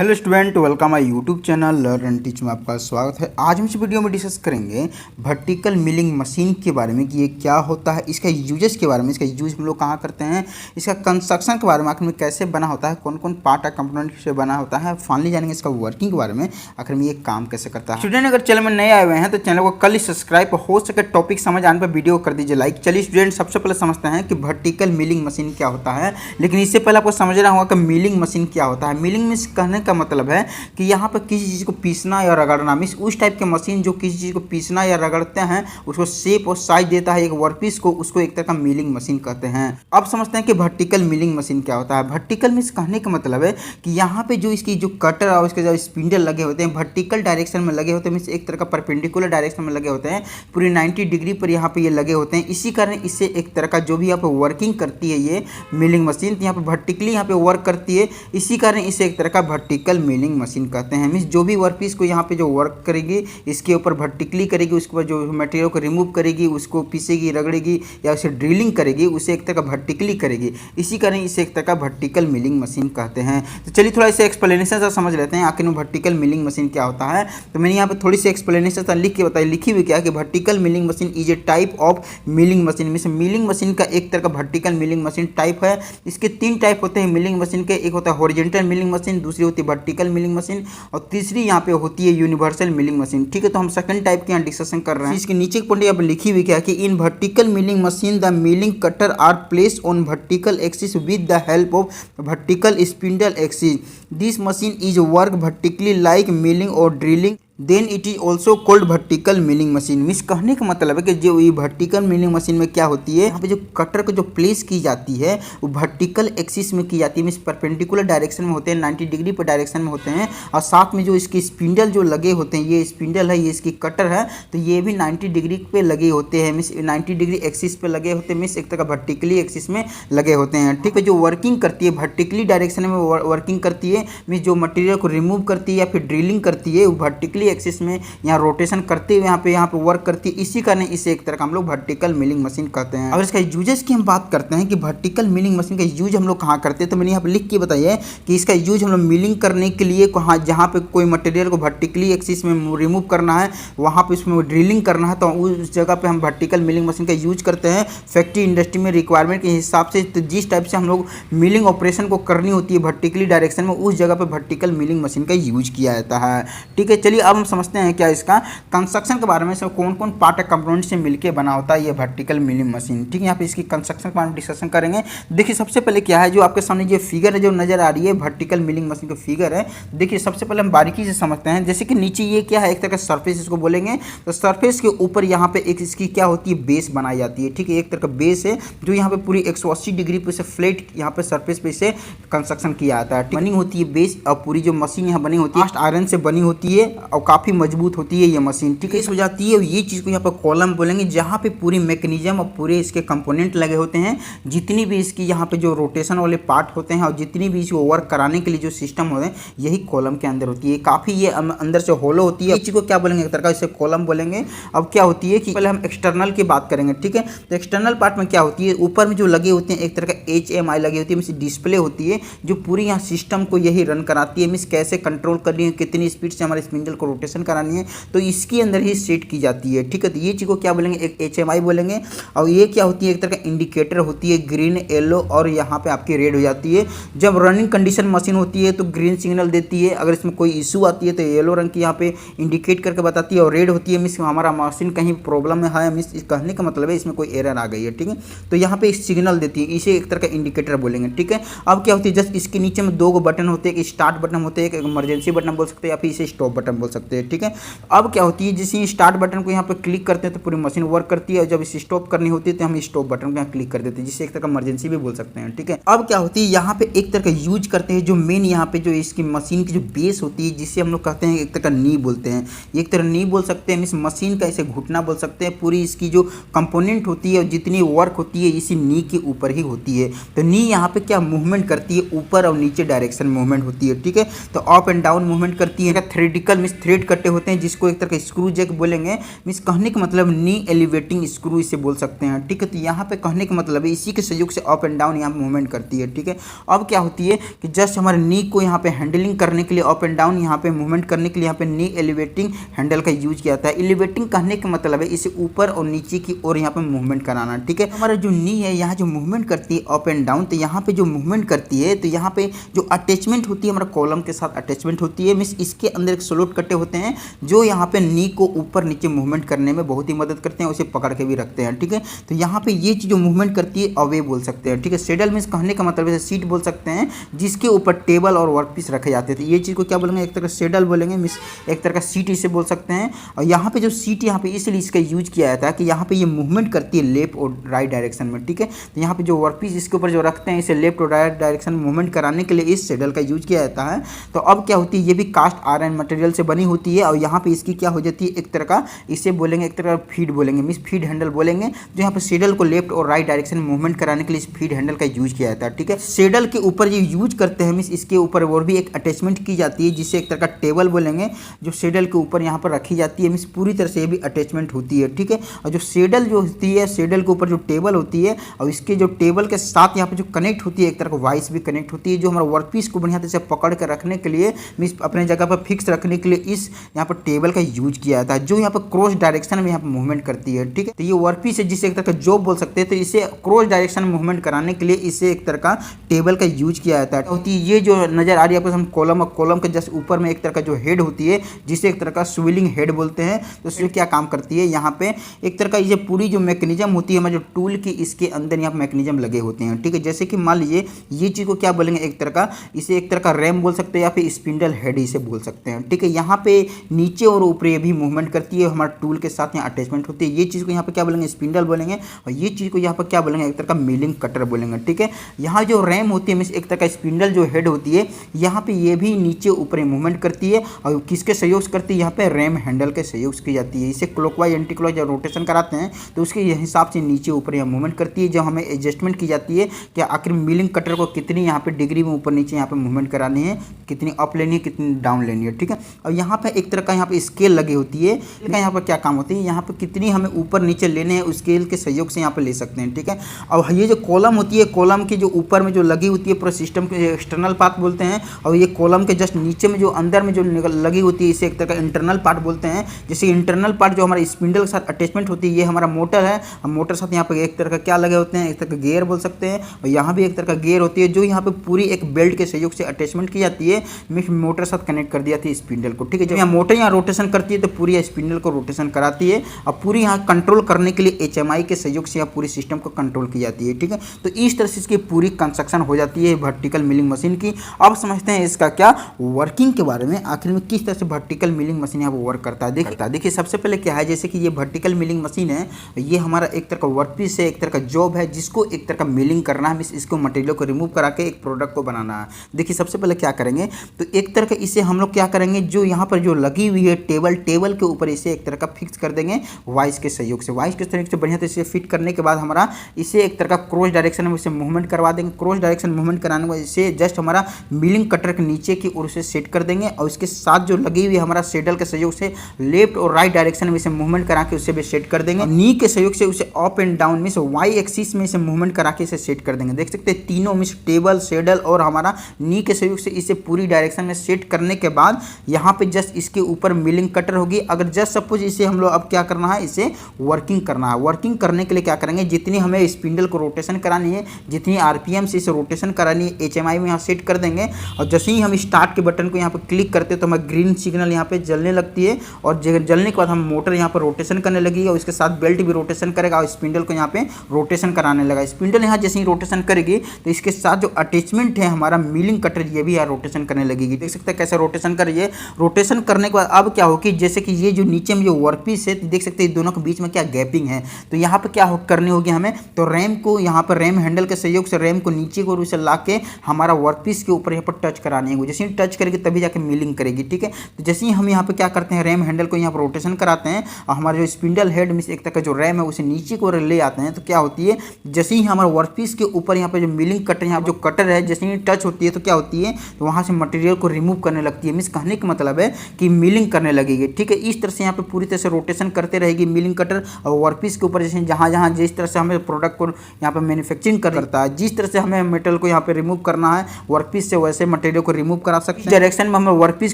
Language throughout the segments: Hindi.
Hello student, welcome my YouTube channel learn and teach में आपका स्वागत है। आज हम इस वीडियो में डिस्कस करेंगे वर्टिकल मिलिंग मशीन के बारे में कि ये क्या होता है, इसका यूजेस के बारे में, इसका यूज हम लोग कहाँ करते हैं, इसका कंस्ट्रक्शन के बारे में, आखिर में कैसे बना होता है, कौन कौन पार्ट और कंपोनेंट से बना होता है, फाइनली जानेंगे इसका वर्किंग के बारे में, आखिर में ये काम कैसे करता है। स्टूडेंट अगर चैनल में नए आए हुए हैं तो चैनल को कल ही सब्सक्राइब, हो सके टॉपिक समझ आने पर वीडियो कर दीजिए लाइक। चलिए स्टूडेंट, सबसे पहले समझते हैं कि वर्टिकल मिलिंग मशीन क्या होता है, लेकिन इससे पहले आपको समझना होगा कि मिलिंग मशीन क्या होता है। मिलिंग मीन्स कहने का मतलब है कि यहाँ पर किसी चीज़ को पीसना या रगड़ना, मीन्स उस टाइप के मशीन जो किसी चीज़ को पीसना या रगड़ते हैं, उसको शेप और साइज देता है एक वर्कपीस को, उसको एक तरह का मिलिंग मशीन कहते हैं। अब समझते हैं कि वर्टिकल मिलिंग मशीन क्या होता है। वर्टिकल मीन्स कहने का मतलब है कि यहाँ पे जो इसकी जो कटर और उसके जो स्पिंडल लगे होते हैं वर्टिकल डायरेक्शन में लगे होते हैं, मीन्स एक तरह का परपेंडिकुलर डायरेक्शन में लगे होते हैं, पूरी 90 डिग्री पर यहाँ पे ये लगे होते हैं। इसी कारण इससे एक तरह का जो भी यहाँ पे वर्किंग करती है ये मिलिंग मशीन, यहाँ पे वर्टिकली यहाँ पे वर्क करती है, इसी कारण इसे एक तरह का वर्टिकल मिलिंग मशीन कहते हैं। मीन्स जो भी वर्कपीस को यहाँ पे जो वर्क करेगी इसके ऊपर वर्टिकली करेगी, उसके बाद जो मटेरियल को रिमूव करेगी, उसको पीसेगी, रगड़ेगी या उसे ड्रिलिंग करेगी, उसे एक तरह का वर्टिकली करेगी, इसी कारण इसे एक तरह का वर्टिकल मिलिंग मशीन कहते हैं। तो चलिए थोड़ा इसे एक्सप्लेनेशन से समझ लेते हैं आखिर में वर्टिकल मिलिंग मशीन क्या होता है। तो मैंने यहाँ पे थोड़ी सी एक्सप्लेनेशन लिख के बताई, लिखी हुई क्या है कि vertical milling machine is a type of milling machine. Means milling machine का एक तरह का वर्टिकल मिलिंग मशीन टाइप है। इसके 3 टाइप होते हैं मिलिंग मशीन के, एक होता है हॉरिजॉन्टल मिलिंग मशीन, दूसरी होती है वर्टिकल मिलिंग मशीन और तीसरी यहाँ पे होती है यूनिवर्सल मिलिंग मशीन। ठीक है, तो हम सेकंड टाइप के यहाँ डिस्कशन कर रहे हैं। इसके नीचे पॉइंट यहाँ पे लिखी हुई क्या है कि in vertical milling machine the milling cutter are placed on vertical axis with the help of vertical spindle axis. This machine is work vertically like milling और drilling, then it is also called vertical milling machine. Means कहने का मतलब है कि जो ये वर्टिकल मिलिंग मशीन में क्या होती है, यहाँ पे जो कटर को जो प्लेस की जाती है वो वर्टिकल एक्सिस में की जाती है, मीन्स परपेंडिकुलर डायरेक्शन में होते हैं, 90 डिग्री पर डायरेक्शन में होते हैं, और साथ में जो इसके स्पिंडल जो लगे होते हैं, ये स्पिंडल है, ये इसकी कटर है, तो ये भी 90 डिग्री पे लगे होते हैं, मीन्स 90 डिग्री एक्सिस पे लगे होते हैं, मीन्स एक तरह का वर्टिकली एक्सिस में लगे होते हैं। ठीक है, जो वर्किंग करती है वर्टिकली डायरेक्शन में वर्किंग करती है, मीन्स जो मटेरियल को रिमूव करती है या फिर ड्रिलिंग करती है, वर्टिकली एक्सिस में यहाँ रोटेशन करते हुए यहाँ पे वर्क करती है, इसी कारण इसे एक तरह का हम लोग वर्टिकल मिलिंग मशीन कहते हैं। अगर इसका यूजेस की हम बात करते हैं कि वर्टिकल मिलिंग मशीन का यूज हम लोग कहाँ करते हैं, तो मैंने यहाँ पे लिख के बताइए कि इसका यूज हम लोग मिलिंग करने के लिए, जहाँ पे कोई मटेरियल को वर्टिकली एक्सिस में रिमूव करना है, वहाँ पे उसमें ड्रिलिंग करना है, तो उस जगह पे हम वर्टिकल मिलिंग मशीन का यूज करते हैं। फैक्ट्री इंडस्ट्री में रिक्वायरमेंट के हिसाब से, तो जिस टाइप से हम लोग मिलिंग ऑपरेशन को करनी होती है वर्टिकली डायरेक्शन में, उस जगह पे वर्टिकल मिलिंग मशीन का यूज किया जाता है। ठीक है, चलिए अब हम समझते हैं क्या इसका कंस्ट्रक्शन के बारे में, कौन कौन पार्ट और कंपोनेंट से मिलकर बना होता है ये वर्टिकल मिलिंग मशीन। ठीक है, यहाँ पे इसकी कंस्ट्रक्शन के बारे में डिस्कशन करेंगे। देखिए सबसे पहले क्या है, जो आपके सामने जो फिगर है जो नजर आ रही है वर्टिकल मिलिंग मशीन का फिगर है। देखिए सबसे पहले हम बारीकी से समझते हैं। जैसे कि नीचे ये क्या है, एक तरह का सरफेस इसको बोलेंगे, तो सरफेस के ऊपर यहाँ पे एक इसकी क्या होती है, बेस बनाई जाती है। ठीक है, एक तरह का बेस है जो यहाँ पे पूरी 180 डिग्री पे से फ्लैट यहाँ पे सरफेस पे से कंस्ट्रक्शन किया जाता है। बनी होती है बेस, और पूरी जो मशीन यहाँ बनी होती है कास्ट आयरन से बनी होती है और काफी मजबूत होती है ये मशीन। ठीक है, इस हो जाती है, ये चीज़ को यहाँ पर कॉलम बोलेंगे, जहाँ पे पूरी मैकेनिज्म और पूरे इसके कंपोनेंट लगे होते हैं, जितनी भी इसकी यहाँ पे जो रोटेशन वाले पार्ट होते हैं और जितनी भी इसको वर्क कराने के लिए जो सिस्टम होते हैं, यही कॉलम के अंदर होती है। काफ़ी ये अंदर से होलो होती है, इस चीज़ को क्या बोलेंगे, एक तरह का इसे कॉलम बोलेंगे। अब क्या होती है कि पहले हम एक्सटर्नल की बात करेंगे। ठीक है, तो एक्सटर्नल पार्ट में क्या होती है, ऊपर में जो लगे होते हैं एक तरह का HMI लगी होती है, मीन्स डिस्प्ले होती है, जो पूरी यहाँ सिस्टम को यही रन कराती है, मीन्स कैसे कंट्रोल करनी है, कितनी स्पीड से हमारे स्पिंडल को रोटेशन करानी है, तो इसके अंदर ही सेट की जाती है। ठीक है, तो ये चीज़ को क्या बोलेंगे, एक HMI बोलेंगे। और ये क्या होती है, एक तरह का इंडिकेटर होती है, ग्रीन, येलो और यहाँ पे आपकी रेड हो जाती है। जब रनिंग कंडीशन मशीन होती है तो ग्रीन सिग्नल देती है, अगर इसमें कोई इशू आती है तो येलो रंग की यहाँ पे इंडिकेट करके बताती है, और रेड होती है मीन्स हमारा मशीन कहीं प्रॉब्लम में है, मीन्स कहने का मतलब है इसमें कोई एरर आ गई है। ठीक है, तो यहाँ पे सिग्नल देती है, इसे एक तरह का इंडिकेटर बोलेंगे। ठीक है, अब क्या होती है, जस्ट इसके नीचे में 2 बटन होते हैं, एक स्टार्ट बटन होते हैं, एक इमरजेंसी बटन बोल सकते हैं, या फिर इसे स्टॉप बटन बोल सकते हैं। ठीक है, अब क्या होती है, जैसे स्टार्ट बटन को यहाँ पे क्लिक करते हैं तो पूरी मशीन वर्क करती है, और जब इसे स्टॉप करनी होती है तो हम स्टॉप बटन को यहाँ क्लिक कर देते हैं, जिससे एक तरह का इमरजेंसी भी बोल सकते हैं। ठीक है, अब क्या होती है, यहाँ पे एक तरह का यूज करते हैं, जो मेन यहाँ पे जो इसकी मशीन की जो बेस होती है, जिससे हम लोग कहते हैं एक तरह का नी बोलते हैं, एक तरह नी बोल सकते हैं, इस मशीन का इसे घुटना बोल सकते हैं। पूरी इसकी जो कंपोनेंट होती है और जितनी वर्क होती है इसी नी के ऊपर ही होती है। तो नी यहाँ पे क्या मूवमेंट करती है, ऊपर और नीचे डायरेक्शन मूवमेंट होती है। ठीक है, तो अप एंड डाउन मूवमेंट करती है। थ्रेडिकल मीन्स थ्रेड कटे होते हैं जिसको एक तरह का स्क्रू जैक बोलेंगे। मीन्स कहने का मतलब नी एलिवेटिंग स्क्रू इसे बोल सकते हैं, ठीक है। तो यहाँ पे कहने का मतलब है इसी के सहयोग से अप एंड डाउन यहाँ पे मूवमेंट करती है, ठीक है। अब क्या होती है कि जस्ट हमारे नी को यहाँ पे हैंडलिंग करने के लिए अप एंड डाउन यहाँ पे मूवमेंट करने के लिए यहाँ पे नी एलिवेटिंग हैंडल का यूज किया जाता है। एलिवेटिंग कहने का मतलब है इसे ऊपर और नीचे की ओर यहाँ पे मूवमेंट कराना, ठीक है। हमारा जो नी है यहाँ जो मूवमेंट करती है अप एंड डाउन, तो यहाँ पे जो मूवमेंट करती है तो यहाँ पे जो अटैचमेंट होती है हमारा कॉलम के साथ अटैचमेंट होती है। मीन्स इसके अंदर एक स्लॉट कटे होते हैं जो यहाँ पे नी को ऊपर नीचे मूवमेंट करने में बहुत ही मदद करते हैं, उसे पकड़ के भी रखते हैं, ठीक है। तो यहाँ पे ये चीज जो मूवमेंट करती है अवे बोल सकते हैं, ठीक है। सेडल मीन्स कहने का मतलब है सीट बोल सकते हैं जिसके ऊपर टेबल और वर्कपीस रखे जाते थे। ये चीज को क्या बोलेंगे, एक तरह का सेडल बोलेंगे, मीन्स एक तरह का सीट इसे बोल सकते हैं। और यहाँ पे जो सीट यहाँ पे इसलिए इसका यूज किया जाता है कि यहाँ पे ये मूवमेंट करती है लेफ्ट और राइट डायरेक्शन में, ठीक है। तो यहाँ पे जो वर्कपीस इसके ऊपर जो रखते हैं इसे लेफ्ट और राइट डायरेक्शन में मूवमेंट कराने के लिए इस सेडल का यूज किया जाता है। तो अब क्या होती है, ये भी कास्ट आयरन मटेरियल से बनी होती है और यहाँ पे इसकी क्या हो जाती है, एक तरह का इसे बोलेंगे एक तरह का फीड बोलेंगे, मीन्स फीड हैंडल बोलेंगे, जो यहाँ पे सेडल को लेफ्ट और राइट डायरेक्शन में मूवमेंट कराने के लिए इस फीड हैंडल का यूज किया जाता है, ठीक है। सेडल के ऊपर जो यूज करते हैं मीन्स इसके ऊपर और भी एक अटैचमेंट की जाती है जिसे एक तरह का टेबल बोलेंगे, जो सेडल के ऊपर यहाँ पर रखी जाती है। मीन्स पूरी तरह से ये भी अटैचमेंट होती है, ठीक है। और जो सेडल जो होती है, सेडल के ऊपर जो टेबल होती है और इसके जो टेबल के साथ यहाँ पे जो कनेक्ट होती है एक तरह का वाइस भी कनेक्ट होती है, जो हमारा वर्कपीस को बढ़िया तरह से पकड़ कर रखने के लिए मीन्स अपने जगह पर फिक्स रखने के लिए इस यहाँ पर टेबल का यूज किया जाता है, जो यहाँ पर क्रॉस डायरेक्शन में यहाँ पर मूवमेंट करती है, ठीक है। तो ये वर्कपीस है जिसे एक तरह का जॉब बोल सकते हैं, तो इसे क्रॉस डायरेक्शन में मूवमेंट कराने के लिए इसे एक तरह का टेबल का यूज किया जाता है। होती है ये जो नजर आ रही है आपको हम कॉलम, और कॉलम के जस्ट ऊपर में एक तरह का जो हेड होती है जिसे एक तरह का स्विलिंग हेड बोलते हैं। तो इसलिए क्या काम करती है, यहाँ पे एक तरह का ये पूरी जो मैकेनिज्म होती है हमारे जो टूल की इसके अंदर यहाँ पे मैकेनिज्म लगे होते हैं, ठीक है। जैसे कि मान लीजिए ये चीज को क्या बोलेंगे, एक तरह का इसे एक तरह का रैम बोल सकते हैं या फिर स्पिंडल हेड इसे बोल सकते हैं, ठीक है। यहाँ पे नीचे और ऊपर ये भी मूवमेंट करती है, हमारे टूल के साथ यहाँ अटैचमेंट होती है। ये चीज को यहाँ पे क्या बोलेंगे, स्पिंडल बोलेंगे, और ये चीज को यहाँ पर क्या बोलेंगे, एक तरह का मिलिंग कटर बोलेंगे, ठीक है। यहाँ जो रैम होती है मीन्स एक तरह का स्पिंडल जो हेड होती है यहाँ पे ये भी नीचे ऊपर मूवमेंट करती है और किसके सहयोग से करती है, यहाँ पे रैम हैंडल के सहयोग से की जाती है। इसे क्लॉकवाइज एंटी क्लॉकवाइज जब रोटेशन कराते हैं तो उसके हिसाब से नीचे ऊपर यहाँ मूवमेंट करती है, जब हमें एडजस्टमेंट की जाती है कि आखिर मिलिंग कटर को कितनी यहाँ पे डिग्री में ऊपर नीचे यहाँ पे मूवमेंट करानी है, कितनी अप लेनी है, कितनी डाउन लेनी है, ठीक है। और यहाँ पे एक तरह का यहाँ पे स्केल लगी होती है, यहाँ पर क्या काम होती है, यहाँ पे कितनी हमें ऊपर नीचे लेने हैं उस स्केल के सहयोग से यहाँ पे ले सकते हैं, ठीक है। और ये जो कॉलम होती है, कॉलम की जो ऊपर में जो लगी होती है पूरा सिस्टम के एक्सटर्नल पार्ट बोलते हैं, और ये कॉलम के जस्ट नीचे में जो अंदर में जो लगी होती है इसे एक तरह का इंटरनल पार्ट बोलते हैं। जैसे इंटरनल पार्ट जो हमारा स्पिंडल के साथ अटैचमेंट होती है, ये हमारा मोटर है, और मोटर साथ यहाँ पे एक तरह का क्या लगे होते हैं, एक तरह का गियर बोल सकते हैं, और यहाँ भी एक तरह का गियर होती है जो यहाँ पे पूरी एक बेल्ट के सहयोग से अटैचमेंट की जाती है, मोटर साथ कनेक्ट कर दिया थी स्पिंडल को, ठीक है। जब यहाँ मोटर यहाँ रोटेशन करती है तो पूरी स्पिंडल को रोटेशन कराती है, और पूरी यहाँ कंट्रोल करने के लिए HMI के सहयोग से यहाँ पूरी सिस्टम को कंट्रोल की जाती है, ठीक है। तो इस तरह से इसकी पूरी कंस्ट्रक्शन हो जाती है वर्टिकल मिलिंग मशीन की। अब समझते हैं इसका क्या वर्किंग के बारे में, आखिर में किस तरह से वर्टिकल मिलिंग मशीन यहाँ पर वर्क करता है। देखिए सबसे पहले क्या है, जैसे कि ये वर्टिकल मिलिंग मशीन है, ये हमारा एक तरह का वर्कपीस है, एक तरह का जॉब है जिसको एक तरह का मिलिंग करना है, इसको मटेरियल को रिमूव करा के एक प्रोडक्ट को बनाना है। देखिए सबसे पहले क्या करेंगे, तो एक तरह का इसे हम लोग क्या करेंगे, जो यहाँ पर जो लगी हुई है टेबल के ऊपर इसे एक तरह का फिक्स कर देंगे वाइस के सहयोग से। वाइस के सहयोग से बढ़िया तरह से फिट करने के बाद हमारा इसे एक तरह का क्रॉस डायरेक्शन में इसे मूवमेंट करवा देंगे। क्रॉस डायरेक्शन मूवमेंट कराने के बाद इसे जस्ट हमारा मिलिंग कटर के नीचे की ओर से सेट कर देंगे, और इसके साथ जो लगी हुई हमारा सेडल के सहयोग से लेफ्ट और राइट डायरेक्शन में इसे मूवमेंट करा के उसे भी सेट कर देंगे। नी के सहयोग से उसे अप एंड डाउन में वाई एक्सिस में इसे मूवमेंट करा के इसे सेट कर देंगे। देख सकते हैं तीनों में टेबल, सेडल और हमारा नी के सहयोग से इसे पूरी डायरेक्शन में सेट करने के बाद यहाँ पे जस्ट इसके ऊपर मिलिंग कटर होगी। अगर जस्ट सपोज इसे हम लोग अब क्या करना है, इसे वर्किंग करना है। वर्किंग करने के लिए क्या करेंगे, जितनी हमें स्पिंडल को रोटेशन करानी है, जितनी RPM से इसे रोटेशन करानी है HMI में यहाँ सेट कर देंगे। और जैसे ही हम स्टार्ट के बटन को यहाँ पर क्लिक करते हैं तो हमारा ग्रीन सिग्नल यहाँ पे जलने लगती है, और जलने के बाद हम मोटर यहाँ पर रोटेशन करने लगी और इसके साथ बेल्ट भी रोटेशन करेगा और स्पिंडल को यहाँ पे रोटेशन कराने लगा। स्पिंडल यहाँ जैसे ही रोटेशन करेगी तो इसके साथ जो अटैचमेंट है हमारा मिलिंग कटर, ये भी यहाँ रोटेशन करने लगेगी। देख सकते हैं कैसे रोटेशन कर रही है। रोटेशन करने के बाद अब क्या होगी, जैसे कि ये जो नीचे में जो वर्कपीस है, देख सकते हैं दोनों के बीच में क्या गैपिंग है, तो यहाँ पे क्या करनी होगी हमें, तो रैम को यहाँ पर रैम हैंडल के सहयोग से रैम को नीचे को उसे ला के हमारा वर्कपीस के ऊपर यहाँ पर टच करानी होगी। जैसे ही टच करेगी तभी जाके मिलिंग करेगी, ठीक है। तो जैसे ही हम यहाँ पे क्या करते हैं, रैम हैंडल को यहाँ पर रोटेशन कराते हैं और हमारा जो स्पिंडल हेड में एक तरह का जो रैम है उसे नीचे को ले आते हैं, तो क्या होती है, जैसे ही हमारा वर्कपीस के ऊपर यहाँ पे जो मिलिंग कटर, यहाँ जो कटर है जैसे ही टच होती है तो क्या होती है, तो वहाँ से मटेरियल को रिमूव करने लगती है। मीन्स कहने का मतलब है कि मिलिंग करने लगेगी। ठीक है, इस तरह से यहाँ पे पूरी तरह से रोटेशन करते रहेगी मिलिंग कटर और वर्कपीस के ऊपर जैसे जहाँ जहाँ जिस तरह से हमें प्रोडक्ट को यहाँ पे मैन्युफैक्चरिंग करता है, जिस तरह से हमें मेटल को यहाँ पे रिमूव करना है वर्कपीस से, वैसे मटेरियल को रिमूव करा सकते हैं। डायरेक्शन में हमें वर्कपीस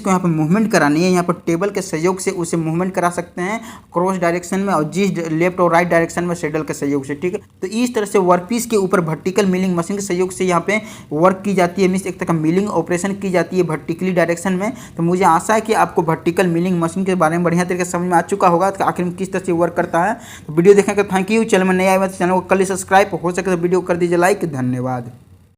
को यहाँ पे मूवमेंट करानी है, यहाँ पर टेबल के सहयोग से उसे मूवमेंट करा सकते हैं क्रॉस डायरेक्शन में, और जिस लेफ्ट और राइट डायरेक्शन में सैडल के सहयोग से। ठीक है, तो इस तरह से वर्कपीस के ऊपर वर्टिकल मिलिंग मशीन के सहयोग से यहाँ पे वर्क की जाती है, मीन्स एक तरह का मिलिंग ऑपरेशन की जाती है वर्टिकली डायरेक्शन में। तो मुझे आशा है कि आपको वर्टिकल मिलिंग मशीन के बारे में बढ़िया तरीके से समझ में आ चुका होगा कि आखिर में किस तरह से वर्क करता है। तो वीडियो देखने का थैंक यू। चैनल में नया आया तो चैनल को कर लीजिए सब्सक्राइब, हो सके तो वीडियो कर दीजिए लाइक। धन्यवाद।